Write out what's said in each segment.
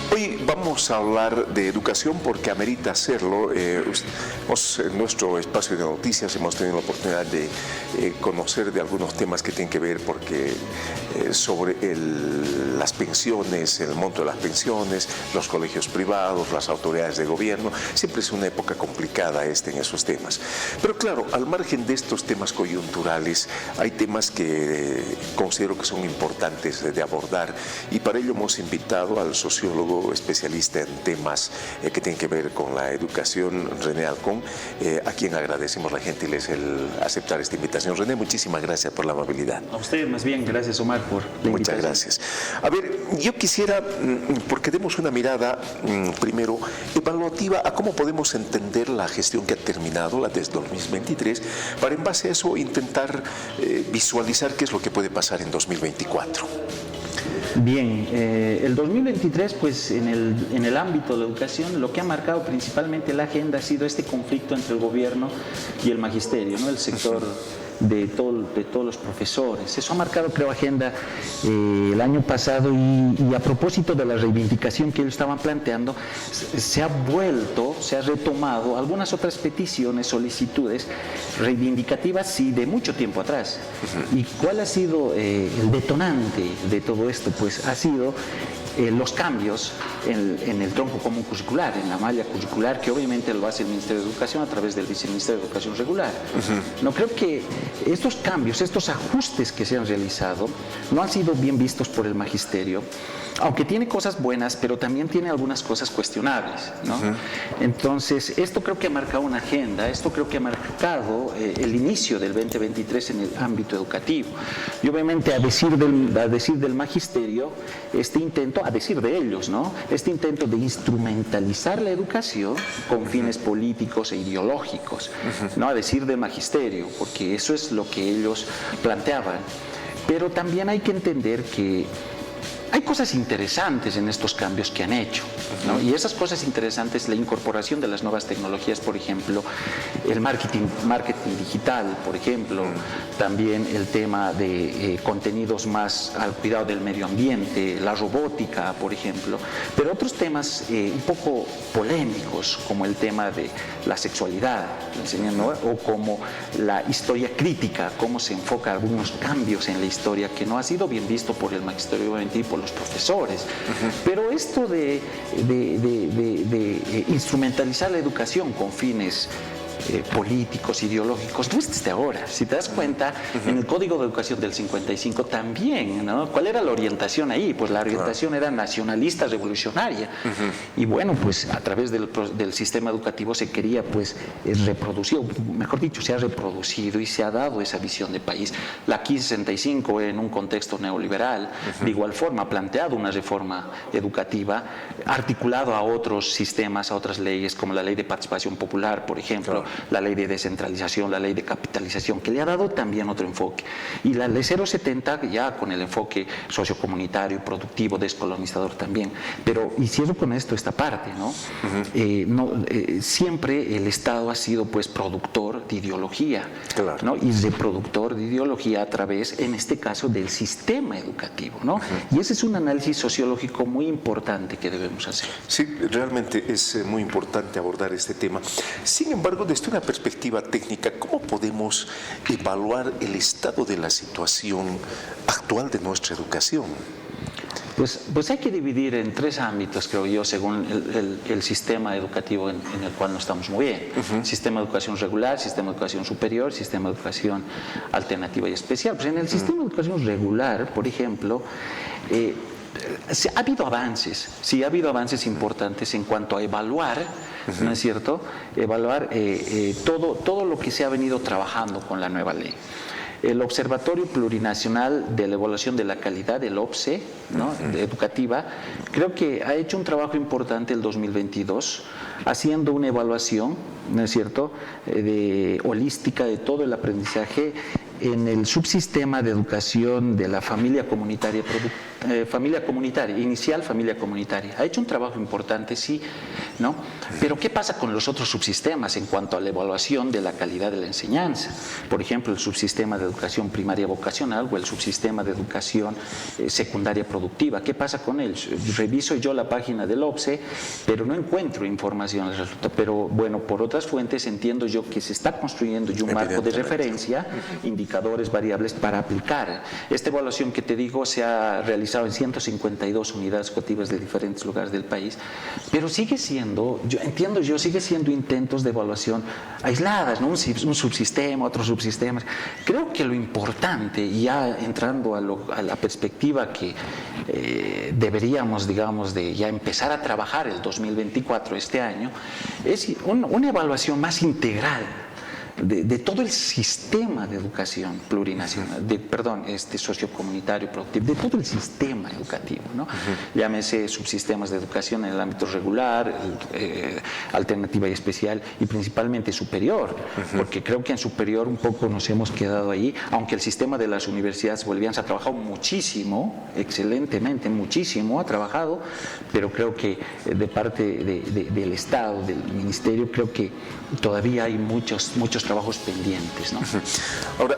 Hoy vamos a hablar de educación porque amerita hacerlo. En nuestro espacio de noticias hemos tenido la oportunidad de conocer de algunos temas que tienen que ver sobre las pensiones, el monto de las pensiones, los colegios privados, las autoridades de gobierno. Siempre es una época complicada en esos temas. Pero claro, al margen de estos temas coyunturales, hay temas que considero que son importantes de abordar, y para ello hemos invitado al sociólogo especialista en temas que tienen que ver con la educación, René Alcón, a quien agradecemos la gentileza el aceptar esta invitación. René, muchísimas gracias por la amabilidad. A usted más bien, gracias Omar por la invitación. Muchas gracias. A ver, yo quisiera, porque demos una mirada primero evaluativa a cómo podemos entender la gestión que ha terminado, la desde 2023, para en base a eso intentar visualizar qué es lo que puede pasar en 2024. Bien, el 2023, pues en el ámbito de la educación, lo que ha marcado principalmente la agenda ha sido este conflicto entre el gobierno y el magisterio, ¿no? El sector de todos los profesores. Eso ha marcado, creo, agenda el año pasado, y a propósito de la reivindicación que ellos estaban planteando, se ha retomado algunas otras peticiones, solicitudes reivindicativas, sí, de mucho tiempo atrás. ¿Y cuál ha sido el detonante de todo esto? Pues ha sido los cambios en el tronco común curricular, en la malla curricular, que obviamente lo hace el Ministerio de Educación a través del Viceministerio de Educación Regular. No, creo que estos cambios, estos ajustes que se han realizado, no han sido bien vistos por el magisterio, aunque tiene cosas buenas, pero también tiene algunas cosas cuestionables, ¿no? Entonces, esto creo que ha marcado una agenda, esto creo que ha marcado el inicio del 2023 en el ámbito educativo. Y obviamente, a decir del magisterio, este intento, a decir de ellos, ¿no? Este intento de instrumentalizar la educación con fines políticos e ideológicos, ¿no? A decir del magisterio, porque eso es lo que ellos planteaban. Pero también hay que entender que hay cosas interesantes en estos cambios que han hecho, ¿no? Y esas cosas interesantes, la incorporación de las nuevas tecnologías, por ejemplo, el marketing digital, por ejemplo, también el tema de contenidos más al cuidado del medio ambiente, la robótica, por ejemplo, pero otros temas un poco polémicos, como el tema de la sexualidad, ¿no? O como la historia crítica, cómo se enfoca algunos cambios en la historia que no ha sido bien visto por el magisterio, obviamente, y por los profesores. Pero esto de instrumentalizar la educación con fines políticos, ideológicos, no es desde ahora. Si te das cuenta, en el Código de Educación del 55 también, ¿no? ¿Cuál era la orientación ahí? Pues la orientación era nacionalista, revolucionaria. Y bueno, pues a través del sistema educativo se quería, pues, reproducir, mejor dicho, se ha reproducido y se ha dado esa visión de país. La 1565, en un contexto neoliberal, de igual forma, ha planteado una reforma educativa, articulado a otros sistemas, a otras leyes, como la Ley de Participación Popular, por ejemplo, la Ley de Descentralización, la Ley de Capitalización, que le ha dado también otro enfoque. Y la Ley 070, ya con el enfoque sociocomunitario, productivo, descolonizador también. Pero, y cierro con esto esta parte, ¿no? Siempre el Estado ha sido, pues, productor de ideología, ¿no? Y reproductor de ideología a través, en este caso, del sistema educativo, ¿no? Y ese es un análisis sociológico muy importante que debemos hacer. Sí, realmente es muy importante abordar este tema. Sin embargo, desde una perspectiva técnica, ¿cómo podemos evaluar el estado de la situación actual de nuestra educación? Pues hay que dividir en tres ámbitos, creo yo, según el sistema educativo en el cual nos estamos moviendo. Sistema de educación regular, sistema de educación superior, sistema de educación alternativa y especial. Pues en el sistema de educación regular, por ejemplo, ha habido avances, sí, ha habido avances importantes en cuanto a evaluar, ¿no es cierto? Evaluar todo lo que se ha venido trabajando con la nueva ley. El Observatorio Plurinacional de la Evaluación de la Calidad, el OPSE, ¿no? Educativa, creo que ha hecho un trabajo importante el 2022, haciendo una evaluación, ¿no es cierto?, holística de todo el aprendizaje, en el subsistema de educación de la familia comunitaria, inicial familia comunitaria. Ha hecho un trabajo importante, sí, ¿no? Pero ¿qué pasa con los otros subsistemas en cuanto a la evaluación de la calidad de la enseñanza? Por ejemplo, el subsistema de educación primaria vocacional o el subsistema de educación secundaria productiva. ¿Qué pasa con él? Reviso yo la página del OPSE, pero no encuentro información al respecto. Pero bueno, por otras fuentes entiendo yo que se está construyendo un marco de referencia, indicadores, variables para aplicar. Esta evaluación que te digo se ha realizado en 152 unidades educativas de diferentes lugares del país, pero sigue siendo, sigue siendo intentos de evaluación aisladas, ¿no? Un subsistema, otros subsistemas. Creo que lo importante, ya entrando a la perspectiva que deberíamos, digamos, de ya empezar a trabajar el 2024, este año, es una evaluación más integral de todo el sistema de educación plurinacional, sociocomunitario, productivo, de todo el sistema educativo, ¿no? Llámese subsistemas de educación en el ámbito regular, alternativa y especial, y principalmente superior, porque creo que en superior un poco nos hemos quedado ahí, aunque el sistema de las universidades bolivianas ha trabajado muchísimo, excelentemente, muchísimo ha trabajado, pero creo que de parte del Estado, del Ministerio, creo que todavía hay muchos trabajos pendientes, ¿no? Ahora,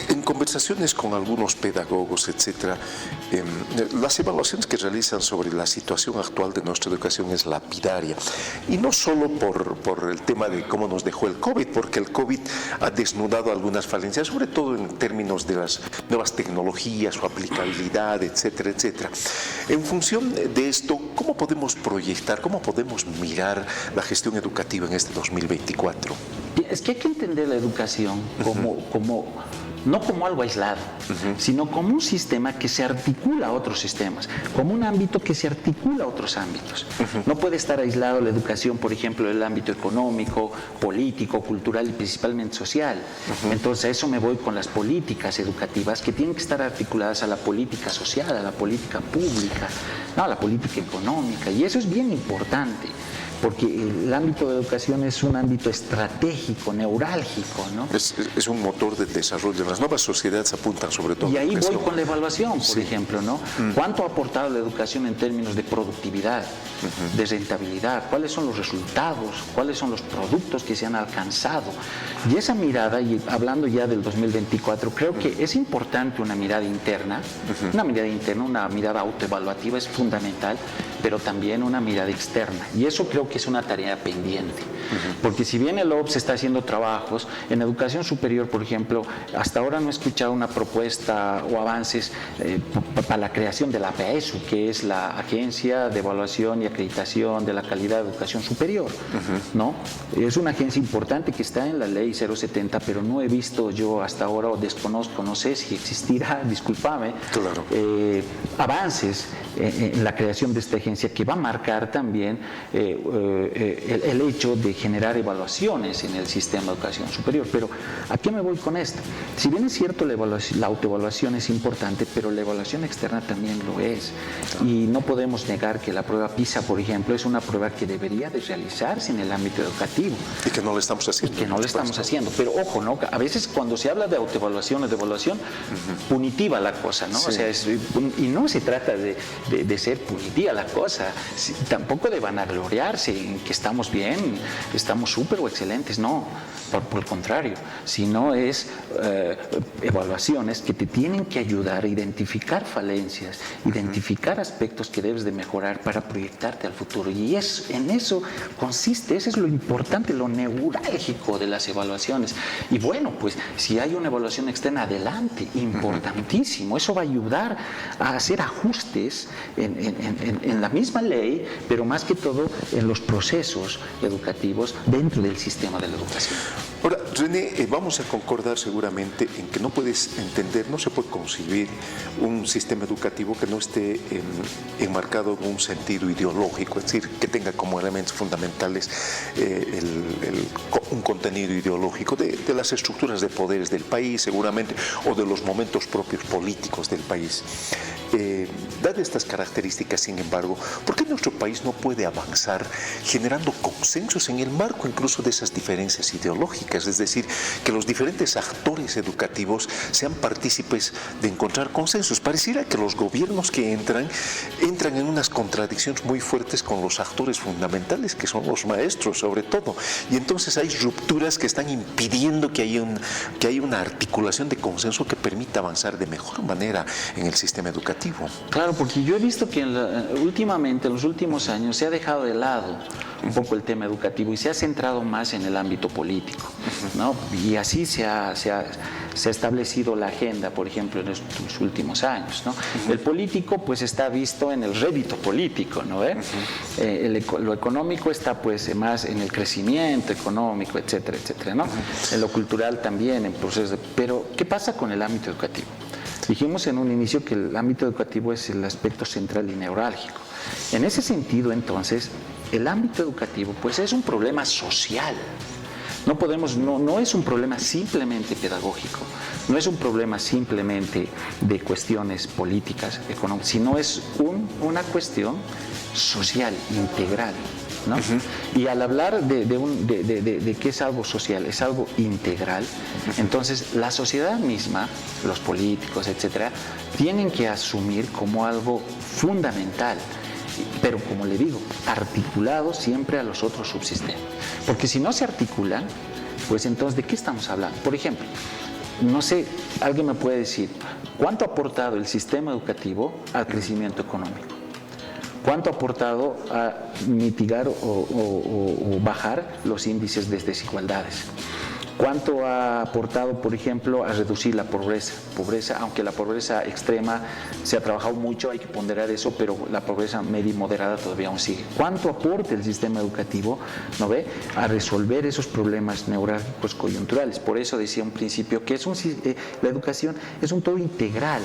en conversaciones con algunos pedagogos, etcétera, las evaluaciones que realizan sobre la situación actual de nuestra educación es lapidaria. Y no solo por el tema de cómo nos dejó el COVID, porque el COVID ha desnudado algunas falencias, sobre todo en términos de las nuevas tecnologías, su aplicabilidad, etcétera, etcétera. En función de esto, ¿cómo podemos proyectar, cómo podemos mirar la gestión educativa en este 2024? Es que hay que entender la educación no como algo aislado, sino como un sistema que se articula a otros sistemas, como un ámbito que se articula a otros ámbitos. No puede estar aislado la educación, por ejemplo, del ámbito económico, político, cultural y principalmente social. Entonces, a eso me voy con las políticas educativas que tienen que estar articuladas a la política social, a la política pública, a la política económica, y eso es bien importante, porque el ámbito de educación es un ámbito estratégico, neurálgico, ¿no? Es un motor del desarrollo. Las nuevas sociedades apuntan sobre todo. Y ahí voy con la evaluación, por ejemplo, ¿no? ¿Cuánto ha aportado la educación en términos de productividad, de rentabilidad? ¿Cuáles son los resultados? ¿Cuáles son los productos que se han alcanzado? Y esa mirada, y hablando ya del 2024, creo que es importante una mirada interna, una mirada autoevaluativa es fundamental, pero también una mirada externa. Y eso creo que es una tarea pendiente. Porque si bien el OPS está haciendo trabajos, en educación superior, por ejemplo, hasta ahora no he escuchado una propuesta o avances para la creación de la APAESU, que es la Agencia de Evaluación y Acreditación de la Calidad de Educación Superior, ¿no? Es una agencia importante que está en la ley 070, pero no he visto yo hasta ahora, o desconozco, no sé si existirá, discúlpame, claro, avances en la creación de esta agencia que va a marcar también el hecho de generar evaluaciones en el sistema de educación superior. Pero ¿a qué me voy con esto? Si bien es cierto la autoevaluación es importante, pero la evaluación externa también lo es. Y no podemos negar que la prueba PISA, por ejemplo, es una prueba que debería de realizarse en el ámbito educativo. Y que no lo estamos haciendo. Y que no lo estamos haciendo. Pero ojo, ¿no? A veces cuando se habla de autoevaluación o de evaluación, punitiva la cosa, ¿no? Sí. O sea, y no se trata de ser punitiva la cosa, tampoco de vanagloriarse en que estamos bien, estamos súper o excelentes, no, por el contrario, sino es evaluaciones que te tienen que ayudar a identificar falencias, identificar aspectos que debes de mejorar para proyectarte al futuro, y en eso consiste, eso es lo importante, lo neurálgico de las evaluaciones. Y bueno, pues si hay una evaluación externa, adelante, importantísimo, eso va a ayudar a hacer ajustes en la misma ley, pero más que todo en los procesos educativos dentro del sistema de la educación. Ahora, René, vamos a concordar seguramente en que no puedes entender, no se puede concebir un sistema educativo que no esté enmarcado en un sentido ideológico, es decir, que tenga como elementos fundamentales un contenido ideológico de las estructuras de poderes del país, seguramente, o de los momentos propios políticos del país. Dadas estas características, sin embargo, ¿por qué nuestro país no puede avanzar generando consensos en el marco incluso de esas diferencias ideológicas? Es decir, decir, que los diferentes actores educativos sean partícipes de encontrar consensos. Pareciera que los gobiernos que entran en unas contradicciones muy fuertes con los actores fundamentales, que son los maestros sobre todo, y entonces hay rupturas que están impidiendo que haya una articulación de consenso que permita avanzar de mejor manera en el sistema educativo. Claro, porque yo he visto que últimamente, en los últimos años, se ha dejado de lado un poco el tema educativo y se ha centrado más en el ámbito político, ¿no? Y así se ha establecido la agenda, por ejemplo, en estos últimos años, ¿no? El político, pues, está visto en el rédito político, ¿no? Lo económico está, pues, más en el crecimiento económico, etcétera, etcétera, ¿no? En lo cultural también, en procesos. Pero, ¿qué pasa con el ámbito educativo? Dijimos en un inicio que el ámbito educativo es el aspecto central y neurálgico. En ese sentido, entonces, el ámbito educativo, pues, es un problema social. No es un problema simplemente pedagógico, no es un problema simplemente de cuestiones políticas, económicas, sino es una cuestión social, integral, ¿no? Y al hablar de que es algo social, es algo integral, entonces la sociedad misma, los políticos, etcétera, tienen que asumir como algo fundamental, pero como le digo, articulado siempre a los otros subsistemas. Porque si no se articulan, pues entonces, ¿de qué estamos hablando? Por ejemplo, no sé, alguien me puede decir, ¿cuánto ha aportado el sistema educativo al crecimiento económico? ¿Cuánto ha aportado a mitigar o bajar los índices de desigualdades? ¿Cuánto ha aportado, por ejemplo, a reducir la pobreza? Aunque la pobreza extrema se ha trabajado mucho, hay que ponderar eso, pero la pobreza media y moderada todavía aún sigue. ¿Cuánto aporta el sistema educativo, ¿no ve?, a resolver esos problemas neurálgicos coyunturales? Por eso decía un principio que la educación es un todo integral,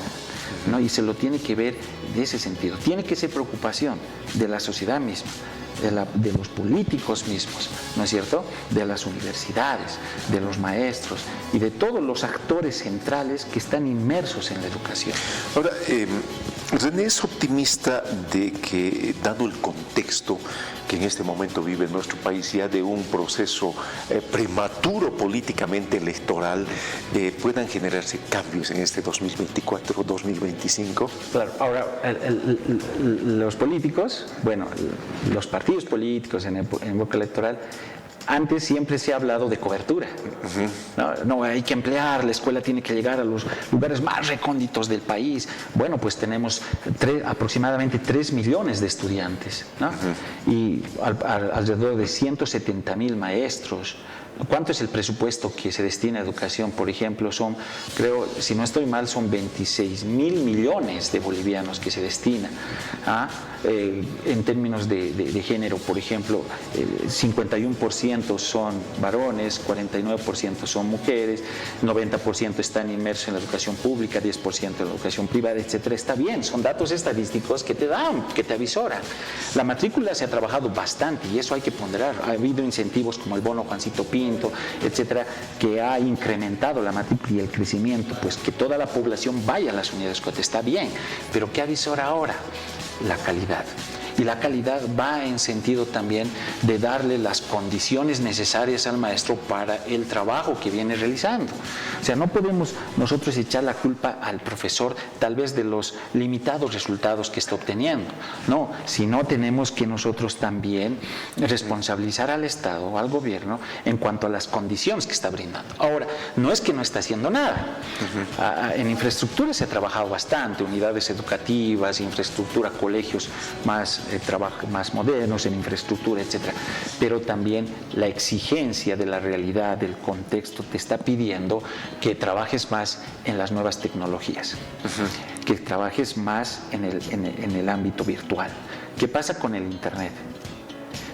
¿no? Y se lo tiene que ver de ese sentido. Tiene que ser preocupación de la sociedad misma, de los políticos mismos, ¿no es cierto?, de las universidades, de los maestros y de todos los actores centrales que están inmersos en la educación. Ahora, René es optimista de que, dado el contexto que en este momento vive nuestro país, ya de un proceso prematuro políticamente electoral, puedan generarse cambios en este 2024 o 2025. Claro, ahora los políticos, bueno, los partidos políticos en época electoral, antes siempre se ha hablado de cobertura. No, hay que emplear, la escuela tiene que llegar a los lugares más recónditos del país. Bueno, pues tenemos aproximadamente 3 millones de estudiantes, ¿no? Y alrededor de 170,000 maestros. ¿Cuánto es el presupuesto que se destina a educación? Por ejemplo, creo, si no estoy mal, son 26,000 millones de bolivianos que se destina. En términos de género, por ejemplo, 51% son varones, 49% son mujeres, 90% están inmersos en la educación pública, 10% en la educación privada, etcétera. Está bien, son datos estadísticos que te avisoran. La matrícula se ha trabajado bastante y eso hay que ponderar. Ha habido incentivos como el bono Juancito Pinto, etcétera, que ha incrementado la matrícula y el crecimiento, pues que toda la población vaya a las unidades escolares. Está bien, pero ¿qué avisora ahora? La calidad. Y la calidad va en sentido también de darle las condiciones necesarias al maestro para el trabajo que viene realizando. O sea, no podemos nosotros echar la culpa al profesor tal vez de los limitados resultados que está obteniendo. No, sino tenemos que nosotros también responsabilizar al Estado, al gobierno, en cuanto a las condiciones que está brindando. Ahora, no es que no está haciendo nada. En infraestructura se ha trabajado bastante, unidades educativas, infraestructura, colegios más modernos, en infraestructura, etcétera. Pero también la exigencia de la realidad, del contexto, te está pidiendo que trabajes más en las nuevas tecnologías, que trabajes más en el ámbito virtual. ¿Qué pasa con el Internet?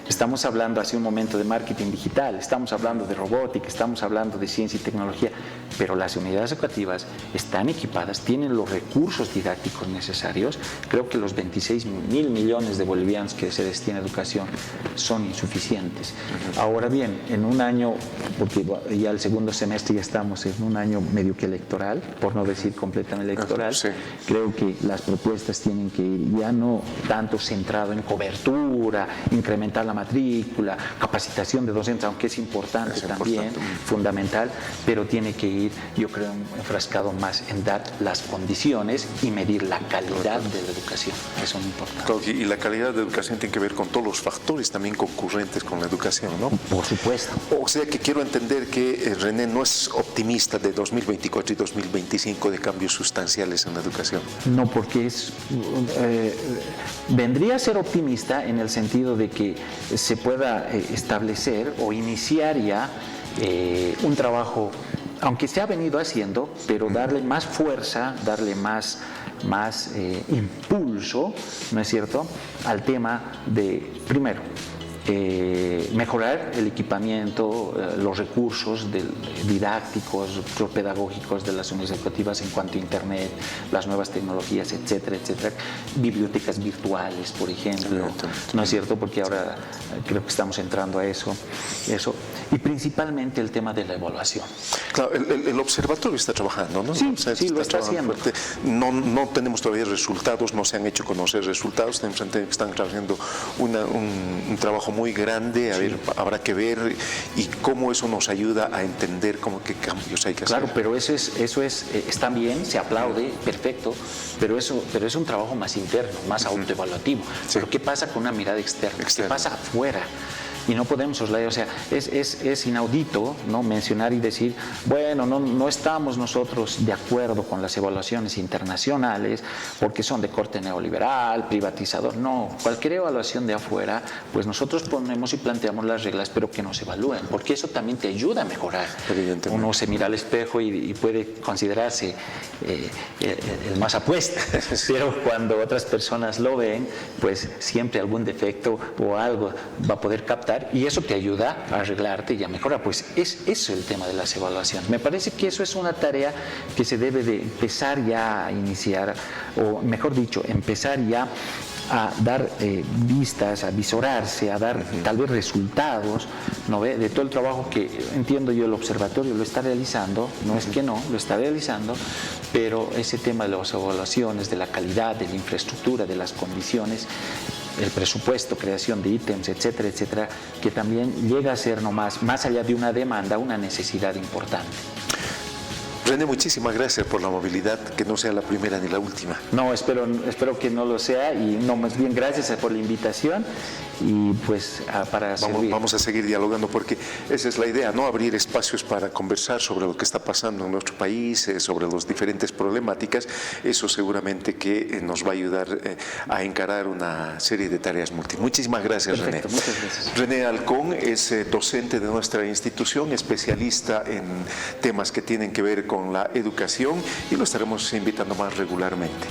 Estamos hablando hace un momento de marketing digital, estamos hablando de robótica, estamos hablando de ciencia y tecnología, pero las unidades educativas están equipadas, tienen los recursos didácticos necesarios. Creo que los 26,000 millones de bolivianos que se destina a educación son insuficientes. Ahora bien, en un año, porque ya el segundo semestre ya estamos en un año medio que electoral, por no decir completamente electoral, creo que las propuestas tienen que ir ya no tanto centrado en cobertura, incrementar la matrícula, capacitación de docentes, aunque es importante también, fundamental, pero tiene que ir, yo creo, enfrascado más en dar las condiciones y medir la calidad de la educación. Eso es importante. Claro, y la calidad de educación tiene que ver con todos los factores también concurrentes con la educación, ¿no? Por supuesto. O sea que quiero entender que René no es optimista de 2024 y 2025 de cambios sustanciales en la educación. No, porque vendría a ser optimista en el sentido de que se pueda establecer o iniciar ya un trabajo, aunque se ha venido haciendo, pero darle más fuerza, darle más impulso, ¿no es cierto?, al tema de, primero, mejorar el equipamiento, los recursos didácticos, pedagógicos de las unidades educativas en cuanto a Internet, las nuevas tecnologías, etcétera, etcétera. Bibliotecas virtuales, por ejemplo, ¿no es cierto? Porque ahora creo que estamos entrando a eso. Y principalmente el tema de la evaluación. Claro, el observatorio está trabajando, ¿no? Sí, sí, lo está haciendo. No tenemos todavía resultados, no se han hecho conocer resultados, están haciendo un trabajo muy grande, habrá que ver y cómo eso nos ayuda a entender qué cambios hay que hacer. Claro, pero eso está bien, se aplaude, perfecto, pero es un trabajo más interno, más autoevaluativo. Sí. Pero ¿qué pasa con una mirada externa? ¿Qué pasa afuera? Y no podemos soslayar, o sea, es inaudito, ¿no?, mencionar y decir, bueno, no estamos nosotros de acuerdo con las evaluaciones internacionales porque son de corte neoliberal, privatizador. No, cualquier evaluación de afuera, pues nosotros ponemos y planteamos las reglas, pero que nos evalúen, porque eso también te ayuda a mejorar. Uno se mira al espejo y puede considerarse el más apuesta, pero cuando otras personas lo ven, pues siempre algún defecto o algo va a poder captar. Y eso te ayuda a arreglarte y a mejorar. Pues es eso el tema de las evaluaciones. Me parece que eso es una tarea que se debe de empezar ya a iniciar, o mejor dicho, empezar ya a dar vistas, a visorarse, a dar tal vez resultados, ¿no ve?, de todo el trabajo que entiendo yo el observatorio lo está realizando, no es que no, lo está realizando, pero ese tema de las evaluaciones, de la calidad, de la infraestructura, de las condiciones, el presupuesto, creación de ítems, etcétera, etcétera, que también llega a ser más allá de una demanda, una necesidad importante. René, muchísimas gracias por la movilidad, que no sea la primera ni la última. No, espero que no lo sea, y no, más bien gracias por la invitación y pues para servir. Vamos a seguir dialogando porque esa es la idea, ¿no? Abrir espacios para conversar sobre lo que está pasando en nuestro país, sobre las diferentes problemáticas. Eso seguramente que nos va a ayudar a encarar una serie de tareas múltiples. Muchísimas gracias. Perfecto, René. muchas gracias. René Halcón es docente de nuestra institución, especialista en temas que tienen que ver con la educación, y lo estaremos invitando más regularmente.